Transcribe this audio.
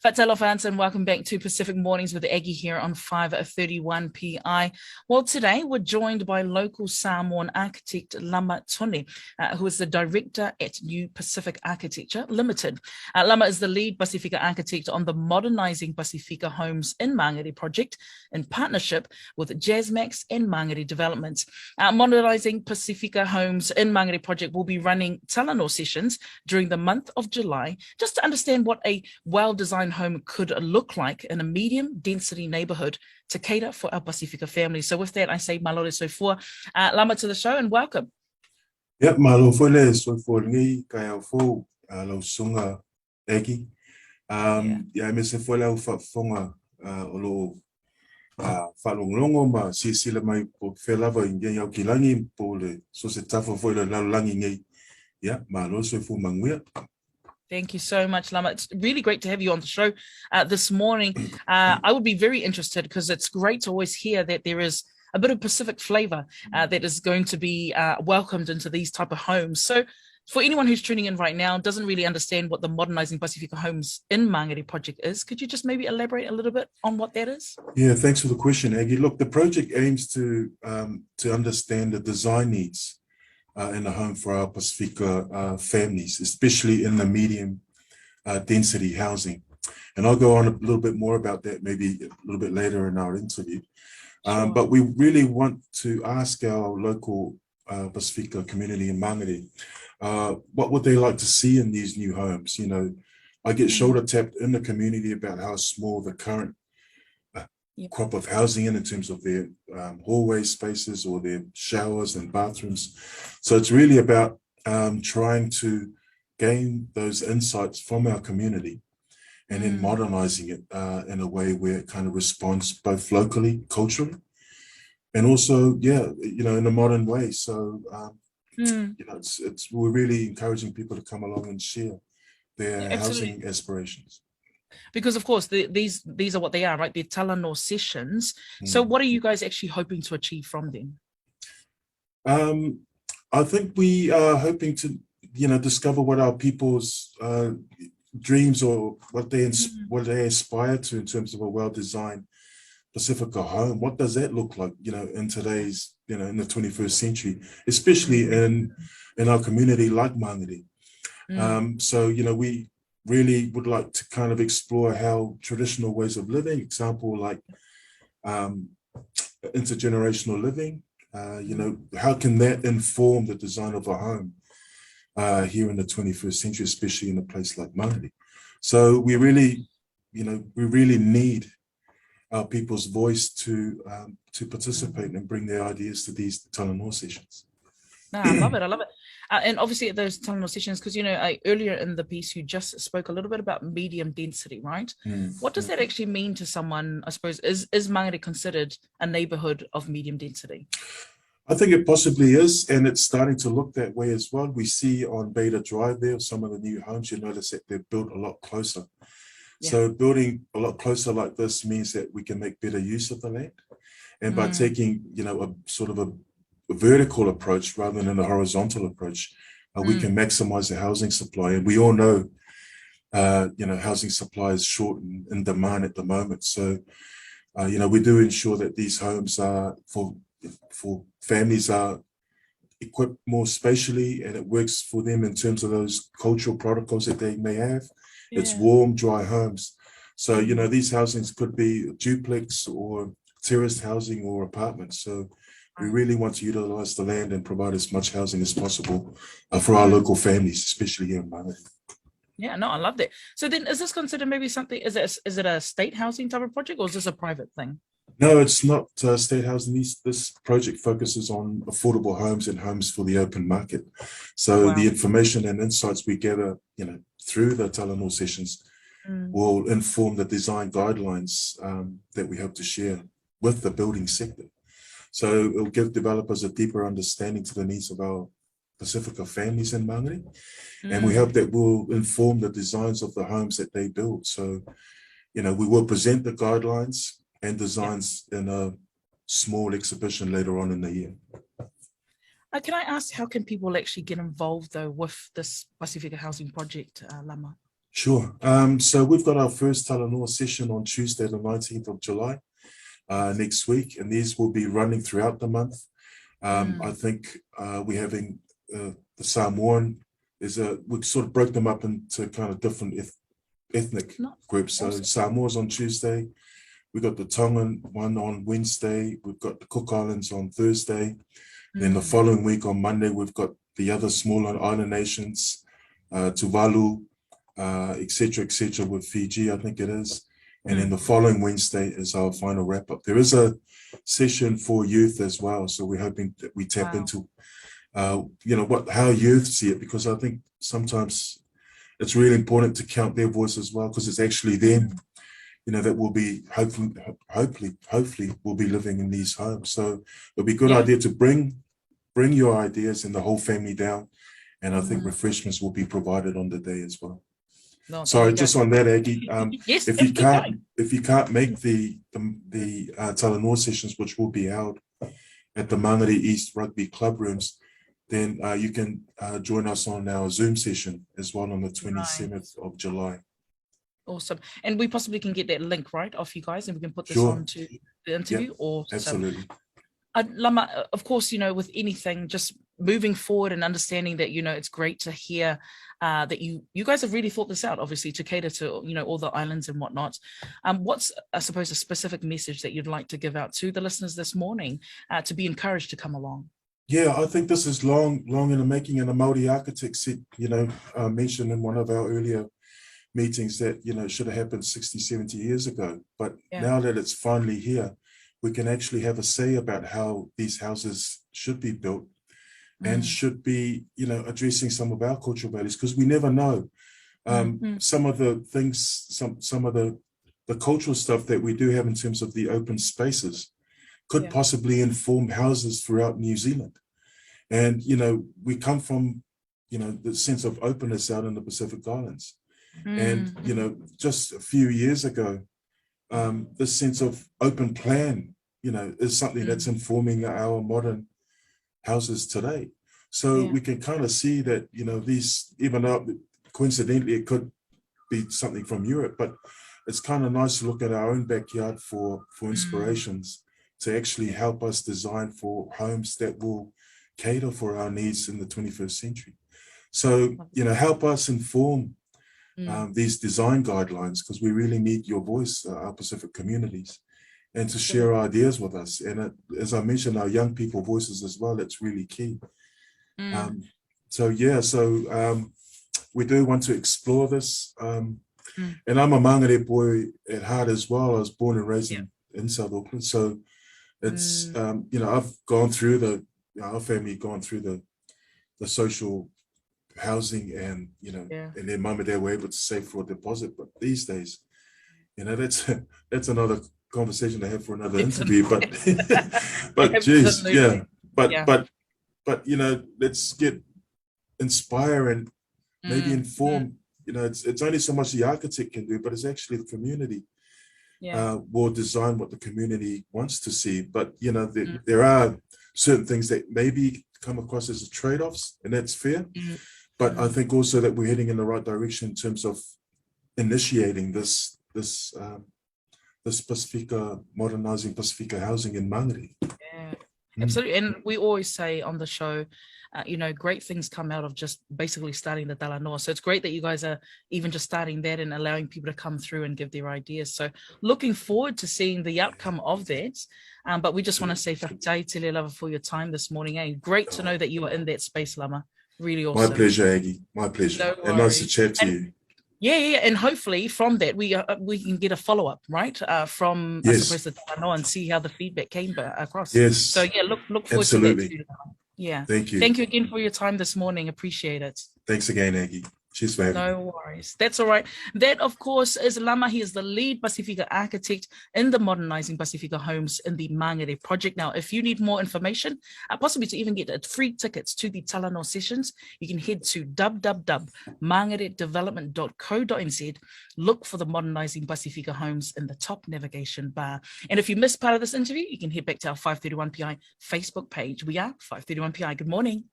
Fatelo fans, and welcome back to Pacific Mornings with Aggie here on 5:31 PI. Well, today we're joined by local Samoan Architect Lama Tone, who is the Director at Lead Pasifika Architecture Ltd. Lama is the Lead Pasifika Architect on the Modernising Pasifika Homes in Mangere Project in partnership with Jasmax and Mangere Development. Modernising Pasifika Homes in Mangere Project will be running talanoa sessions during the month of July, just to understand what a well-designed home could look like in a medium density neighborhood to cater for our Pasifika families. So with that, I say malore soifua, Lama to the show and welcome. Yeah, malo fole soifua ngi kaya fo lo sunga eki. Ya me se fole au fonga olo falonglongo ma si sila mai po felava inge yau kilangi po le so se tafo fo le langi ngai. Yeah, malo soifu manguia. Thank you so much, Lama. It's really great to have you on the show this morning. I would be very interested because it's great to always hear that there is a bit of Pacific flavor that is going to be welcomed into these type of homes. So for anyone who's tuning in right now, doesn't really understand what the Modernising Pasifika Homes in Mangere Project is, could you just maybe elaborate a little bit on what that is? Yeah, thanks for the question, Aggie. Look, the project aims to understand the design needs in a home for our Pasifika families, especially in the medium density housing. And I'll go on a little bit more about that maybe a little bit later in our interview. Sure. But we really want to ask our local Pasifika community in Mangere, what would they like to see in these new homes? You know, I get shoulder tapped in the community about how small the current crop of housing in terms of their hallway spaces or their showers and bathrooms. So it's really about trying to gain those insights from our community and then modernizing it in a way where it kind of responds both locally, culturally, and also, in a modern way. So, we're really encouraging people to come along and share their housing aspirations. Because of course these are what they are, right? They're talanoa sessions. So what are you guys actually hoping to achieve from them? I think we are hoping to, discover what our people's dreams or what they aspire to in terms of a well-designed Pasifika home. What does that look like, in today's, in the 21st century, especially in our community like Mangere. So, we really would like to kind of explore how traditional ways of living, example like intergenerational living, how can that inform the design of a home here in the 21st century, especially in a place like Mangere. So we really need our people's voice to participate and bring their ideas to these talanoa sessions. I love it. And obviously at those talanoa sessions, because, earlier in the piece, you just spoke a little bit about medium density, right? What does that actually mean to someone, I suppose? Is Mangere considered a neighborhood of medium density? I think it possibly is, and it's starting to look that way as well. We see on Beta Drive there, some of the new homes, you notice that they're built a lot closer. Yeah. So building a lot closer like this means that we can make better use of the land. And by taking, a sort of a vertical approach rather than a horizontal approach, we can maximize the housing supply. And we all know, housing supply is short in demand at the moment. So, we do ensure that these homes are for families are equipped more spatially, and it works for them in terms of those cultural protocols that they may have. Yeah. It's warm, dry homes. So, these housings could be duplex or terraced housing or apartments. So we really want to utilize the land and provide as much housing as possible for our local families, especially here in Mangere. Yeah, no, I love that. So then is this considered maybe something, is it a state housing type of project, or is this a private thing? No, it's not state housing. This project focuses on affordable homes and homes for the open market. So the information and insights we gather, through the talanoa sessions will inform the design guidelines that we hope to share with the building sector. So it will give developers a deeper understanding to the needs of our Pasifika families in Mangere. And we hope that will inform the designs of the homes that they build. So, we will present the guidelines and designs in a small exhibition later on in the year. Can I ask, how can people actually get involved though with this Pasifika housing project, Lama? Sure. So we've got our first talanoa session on Tuesday, the 19th of July, next week, and these will be running throughout the month. I think we're having the Samoan we sort of broke them up into kind of different ethnic groups. So Awesome. Samoa's on Tuesday. We've got the Tongan one on Wednesday. We've got the Cook Islands on Thursday. Then the following week on Monday, we've got the other smaller island nations, Tuvalu, etc., with Fiji, I think it is. And then the following Wednesday is our final wrap-up. There is a session for youth as well, so we're hoping that we tap into, how youth see it, because I think sometimes it's really important to count their voice as well, because it's actually them, that will be hopefully will be living in these homes. So it'll be a good idea to bring your ideas and the whole family down, and I think refreshments will be provided on the day as well. No, sorry, just on that, Aggie. Yes, if you can't make the talanoa sessions, which will be held at the Mangere East Rugby Club rooms, then you can join us on our Zoom session as well on the 27th of July. Awesome. And we possibly can get that link, right, off you guys, and we can put this Sure. on to the interview. Yep, Or absolutely. Lama, of course, with anything, just moving forward and understanding that, it's great to hear that you guys have really thought this out, obviously, to cater to, all the islands and whatnot. What's, I suppose, a specific message that you'd like to give out to the listeners this morning to be encouraged to come along? Yeah, I think this is long in the making, and a Māori architect said, mentioned in one of our earlier meetings that, it should have happened 60, 70 years ago. But now that it's finally here, we can actually have a say about how these houses should be built and should be, addressing some of our cultural values, because we never know. Some of the things, some of the cultural stuff that we do have in terms of the open spaces could possibly inform houses throughout New Zealand. And, we come from, the sense of openness out in the Pacific Islands. And, just a few years ago, this sense of open plan, is something that's informing our modern houses today. So we can kind of see that, these, even though coincidentally it could be something from Europe, but it's kind of nice to look at our own backyard for inspirations to actually help us design for homes that will cater for our needs in the 21st century. So, help us inform these design guidelines, because we really need your voice, our Pacific communities, and to share ideas with us. And as I mentioned, our young people voices as well, that's really key. We do want to explore this. And I'm a Mangere boy at heart as well. I was born and raised in South Auckland. So it's, I've gone through our family gone through the social housing, and, and their mum and dad were able to save for a deposit. But these days, that's another conversation to have for another interview. But geez, but let's inspire and maybe inform. It's only so much the architect can do, but it's actually the community will design what the community wants to see. But there are certain things that maybe come across as trade-offs, and that's fair. But I think also that we're heading in the right direction in terms of initiating this Pasifika, Modernising Pasifika housing in Mangere. Yeah, absolutely. And we always say on the show, great things come out of just basically starting the talanoa. So it's great that you guys are even just starting that and allowing people to come through and give their ideas. So looking forward to seeing the outcome of that. But we just want to say whakatai te lava for your time this morning. Great to know that you are in that space, Lama. Really awesome. My pleasure, Aggie. My pleasure. No and nice to chat to you. Yeah, and hopefully from that we can get a follow-up, right? From I suppose the talanoa, and see how the feedback came across. Yes. So look forward to that too. Yeah. Thank you. Thank you again for your time this morning. Appreciate it. Thanks again, Aggie. Cheers for having me. No worries. That's all right. That, of course, is Lama. He is the lead Pasifika architect in the Modernising Pasifika Homes in the Mangere Project. Now, if you need more information, possibly to even get free tickets to the talanoa sessions, you can head to www.mangeredevelopment.co.nz. Look for the Modernising Pasifika Homes in the top navigation bar. And if you missed part of this interview, you can head back to our 531 PI Facebook page. We are 531 PI. Good morning.